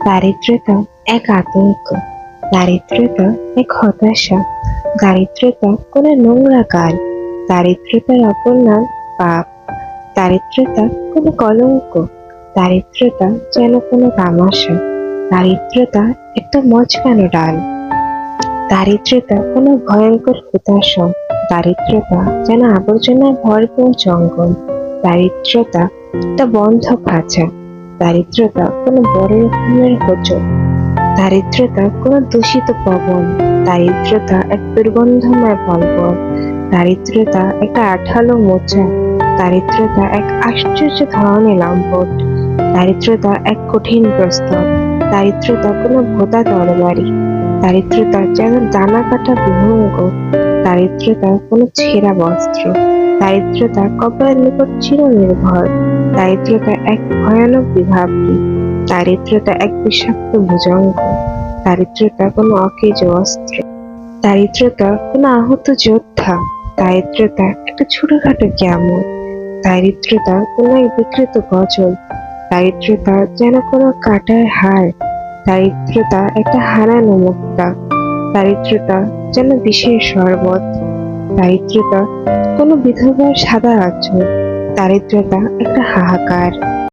দারিদ্রতা এক আতঙ্ক, দারিদ্রতা এক হতাশা, দারিদ্রতা কোনো নোংরা গাল, দারিদ্রতার অপর নাম পাপ, দারিদ্রতা কোনো কলঙ্ক, দারিদ্রতা যেন কোনো তামাশা, দারিদ্রতা একটা মচকানো ডাল, দারিদ্রতা কোনো ভয়ঙ্কর হতাশা, দারিদ্রতা যেন আবর্জনায় ভরপুর জঙ্গল, দারিদ্রতা একটা বন্ধ খাঁচা, দারিদ্রতা কোনো বড় রকমের হোঁচট, দারিদ্রতা কোনো দূষিত পবন, দারিদ্রতা এক দুর্গন্ধময় পর্বত, দারিদ্রতা একটা আঠালো মোচা, দারিদ্রতা এক আশ্চর্য ধরনের লম্পট, দারিদ্রতা এক কঠিন প্রস্তাব, দারিদ্রতা কোনো ভোঁতা তরবারি, দারিদ্রতা যেন দানা কাটা বিহঙ্গ, দারিদ্রতা কোনো ছেঁড়া বস্ত্র, দারিদ্রতা কপালের নিকট চিরনির্ভর, দারিদ্রতা এক ভয়ানক বিভাবরী, দারিদ্রতা এক বিষাক্ত ভুজঙ্গ, দারিদ্রতা কোনো অকেজ অস্ত্র, দারিদ্রতা কোনো আহত যোদ্ধা, দারিদ্রতা একটা ছোটখাটো জ্ঞামর, দারিদ্রতা কোনো এক বিকৃত গজল, দারিদ্রতা যেন কোনো কাটার হার, দারিদ্রতা একটা হারানো মুক্তা, দারিদ্রতা যেন বিষের শরবত, দারিদ্রতা কোনো বিধবার সাদা আঁচল, দারিদ্রতা একটা হাহাকার।